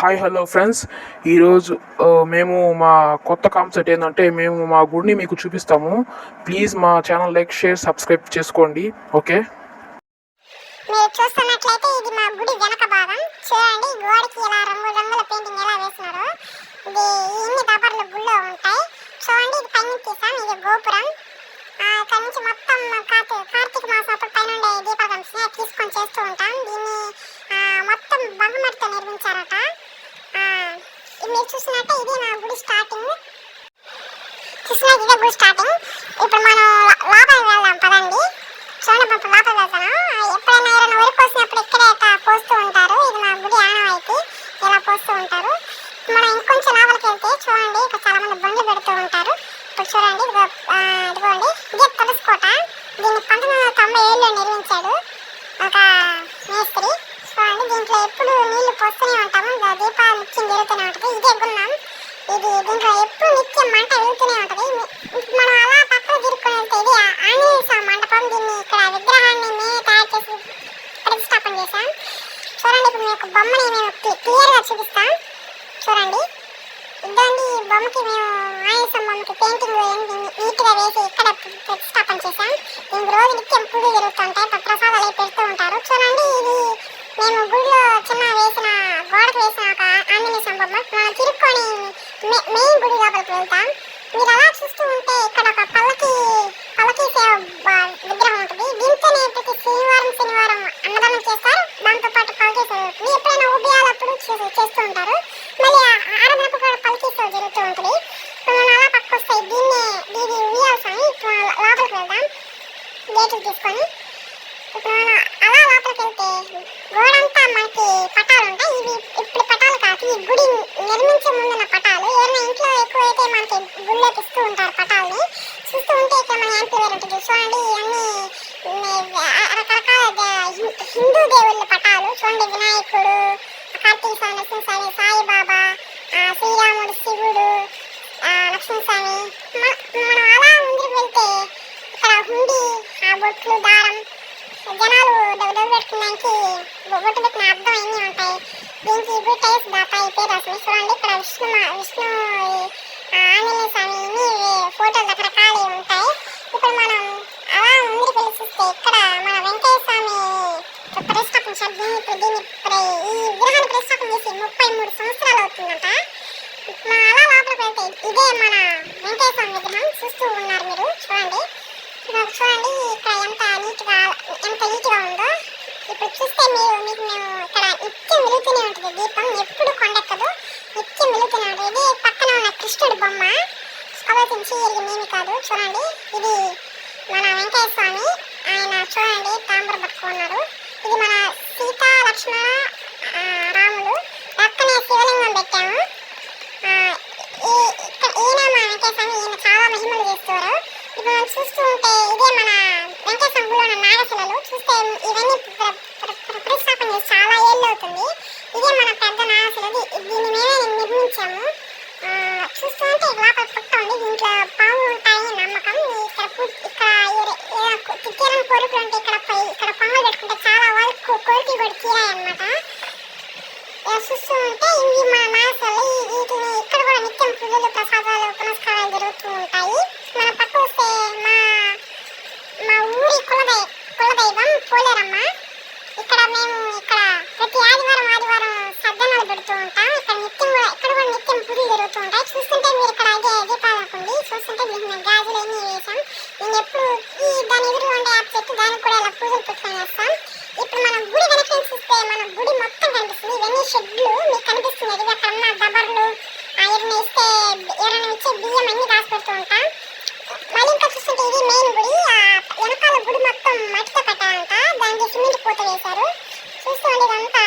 Hi hello friends. ఈరోజు మేము మా కొత్త కాన్సెప్ట్ ఏంటంటే మేము మా గుడిని మీకు చూపిస్తాము. ప్లీజ్ మా ఛానల్ లైక్ షేర్ సబ్స్క్రైబ్ చేసుకోండి. ఓకే, మీరు చూస్తున్నట్లయితే ఇది మా గుడి వెనక భాగం. చూడండి, గోడకి ఇలా రంగుల పెయింటింగ్ ఎలా వేసినారో. ఇది ఇన్ని దబర్లు గుళ్ళో ఉంటాయి. చూడండి, ఇది పైన తీసాం. ఇది గోపురం. ఇక్కడ నుంచి మొత్తం కార్తీక మాసం అప్పుడు పైన ఉండే దీపాలు తీసుకొని చేస్తూ ఉంటాం. దీన్ని మొత్తం బంగమట్టితో నిర్మించారట. మీరు చూసినట్టే ఇది నా గుడి స్టార్టింగ్. చూసినట్టు ఇదే గుడి స్టార్టింగ్. ఇప్పుడు మనం లోపలికి వెళ్దాం పదండి. చూడండి, ఇప్పుడు లోపలికి వెళ్తాను. ఎప్పుడైనా ఎవరైనా వరి కోసినప్పుడు ఇక్కడే పోస్తూ ఉంటారు. ఇది మా గుడి ఆనవాయితీ, ఇలా పోస్తూ ఉంటారు. మనం ఇంకొంచెం లోపలికి వెళ్తే చూడండి, ఇక్కడ చాలా మంది బండ్లు పెడుతూ ఉంటారు. ఇప్పుడు చూడండి, ఇదిగోండి, ఇదే తులసి కోట. దీన్ని 1997లో నిర్మించాడు ఒక మేస్త్రి. చూడండి, దీంట్లో ఎప్పుడు నీళ్లు పోస్తూనే ఉంటాము. దీపాలు నిత్యం జరుగుతూనే ఉంటుంది. ఇదే గున్నాం. దీంట్లో ఎప్పుడు నిత్యం మంట వెళ్తూనే ఉంటుంది. మనం అలా పక్కన తిరుక్కొని వెళ్తే ఇది ఆంజనేయ స్వామి మండపం. దీన్ని ఇక్కడ విగ్రహాన్ని మేమే తయారు చేసి ప్రతిష్టాపన చేశాం. చూడండి, ఇప్పుడు మీకు బొమ్మని మేము క్లియర్గా చూపిస్తాం. చూడండి, ఇదండి బొమ్మకి మేము ఆంజనేయ స్వామి బొమ్మకి పెయింటింగ్ నీట్గా వేసి ఇక్కడ ప్రతిష్టాపన చేశాం. దీనికి రోజు నిత్యం పూజలు జరుగుతుంటాయి. ప్రసాదాలు పెడుతూ ఉంటారు. చూడండి, ఇది మేము గుడిలో చిన్న వేసిన గోడకు వేసిన ఒక ఆంజనేయ స్వామి బొమ్మ. మనం తిరుక్కొని మెయిన్ గుడి లోపలికి వెళ్తాం. మీరు అలా చూస్తూ ఉంటే ఇక్కడ ఒక పల్లకి సేవ విగ్రహం ఉంటుంది. దీంతోనే ప్రతి శనివారం అన్నదానం చేస్తారు. దాంతోపాటు పల్లకి సేవ ఉంటుంది. ఎప్పుడైనా ఉదయాలప్పుడు చేస్తూ ఉంటారు. మళ్ళీ ఆరాధనకు కూడా పల్లకి సేవ జరుగుతూ ఉంటుంది. ఇప్పుడు మనం అలా పక్కకు వస్తాయి. దీన్ని ఉయ్యాల స్వామి. ఇప్పుడు లోపలికి వెళ్దాం గేట్లు తీసుకొని. ఇప్పుడు మనం అలా లోపలికి వెళ్తే గోడంతా మనకి పటాలు ఉంటాయి. ఇవి ఇప్పుడు పటాలు కాదు, ఈ గుడి నిర్మించే ముందున్న పటాలు. ఎవరైనా ఇంట్లో ఎక్కువైతే మనకి గుళ్ళోకి ఇస్తూ ఉంటారు పటాలని. చూస్తూ ఉంటే ఇక్కడ మన యాంప్లివేర్ ఉంటుంది. చూడండి, అన్ని రకరకాల హిందూ దేవుళ్ళ పటాలు. చూడండి, వినాయకుడు, కార్తీక స్వామి, లక్ష్మీస్వామి, సాయిబాబా, శ్రీరాముడు, శివుడు, లక్ష్మీస్వామి. మనం అలా ముందుకు వెళ్తే ఇక్కడ హుండీ, బొట్లు, దారం, జనాలు డబ్బు పెట్టుకోవడానికి బొట్టు పెట్టిన అర్థం అన్నీ ఉంటాయి. దీనికి గుడి టైల్స్ దాతా ఈ పేరు వస్తుంది. చూడండి, ఇక్కడ విష్ణు ఆంజనేయ స్వామి ఫోటోలు రకరకాలు ఉంటాయి. ఇప్పుడు మనం అలా ముందుకు వెళ్ళి చూస్తే ఇక్కడ మన వెంకయ్య స్వామి ప్రతిష్టాపన. ఈ విగ్రహాన్ని ప్రతిష్టాపన చేసి 33 సంవత్సరాలు అవుతుందంట. మనం అలా లోపలికి వెళ్తే ఇదే మన వెంకయ్య స్వామి విగ్రహం. చూస్తూ ఉన్నారు మీరు. చూడండి, ఇక్కడ ఎంత నీట్గా ఉందో. ఇప్పుడు చూస్తే మీకు మేము ఇక్కడ నిత్యం వెలుగుతూనే ఉంటుంది దీపం. ఎప్పుడు కొండెక్కదు, నిత్యం వెలుగుతూనే ఉంటుంది. ఇది పక్కన ఉన్న కృష్ణుడి బొమ్మ. ఆలోచించి ఏమి కాదు. చూడండి, ఇది మన వెంకయ్య స్వామి. ఆయన చూడండి తాంబూర పట్టుకున్నారు. ఇది మన సీతా లక్ష్మణ రాములు. పక్కనే శివలింగం పెట్టాము. ఈయన మా వెంకయ్య స్వామి. ఈయన చాలా మహిమలు చేస్తారు. ఇప్పుడు మనం చూస్తూ ఉంటే ఇదే మన వెంకయ్య స్వామి గుడిలో ఉన్న నాగశిలలు. చూస్తే ఇవన్నీ ప్రతిష్టాపన చేసి చాలా ఏళ్ళు అవుతుంది. ఇదే మన పెద్ద నాగశిలది. దీన్ని మేమే నిర్మించాము. చూస్తూ ఉంటే లోపల పుట్ట ఉంది. దీంట్లో పాములు ఉంటాయి నమ్మకం. ఇక్కడ తీరని కోరికలు ఉంటే ఇక్కడ పొంగలు పెట్టుకుంటే చాలా వాళ్ళకి కోరికలు కూడా తీరాయి అన్నమాట. చూస్తూ ఉంటే ఇవి మన నాగశిలలు. వీటిని ఇక్కడ కూడా నిత్యం పూజలు, ప్రసాదాలు, పునస్కారాలు జరుగుతూ ఉంటాయి. మన పక్క వస్తే మా ఊరి కులదైవం పోలేరమ్మ. ఇక్కడ ప్రతి ఆదివారం సద్దనాలు పెడుతూ ఉంటాం. ఇక్కడ కూడా నిత్యం పూజలు జరుగుతూ ఉంటాయి. చూస్తుంటే మీరు ఇక్కడ అదే దీపాలనుకుంది. చూస్తుంటే దీనికి గాజులు అన్నీ వేసాం. నేను ఎప్పుడు దాని ఎదురు ఉండే ఆ చెట్టు దానికి కూడా ఇలా పూజలు పెట్టుకొని వేస్తాం. ఇప్పుడు మనం గుడి వెనక చూస్తే మన గుడి మొత్తం కనిపిస్తుంది. ఇవన్నీ షెడ్లు మీకు కనిపిస్తున్నాయి. అక్కడ ఉన్న దబర్లు, ఎవరైనా ఇచ్చే బియ్యం అన్ని రాసి పెడుతూ ఉంటాం. మళ్ళీ ఇంకా చూస్తుంటే ఇది మెయిన్ గుడి. వెనకాల గుడి మొత్తం మట్టితో కట్టారంట. దానికి సిమెంట్ పూత వేశారు. చూస్తుంటే ఇదంతా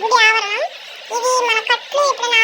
గుడి ఆవరణం. ఇది మన కట్లు ఎప్పుడైనా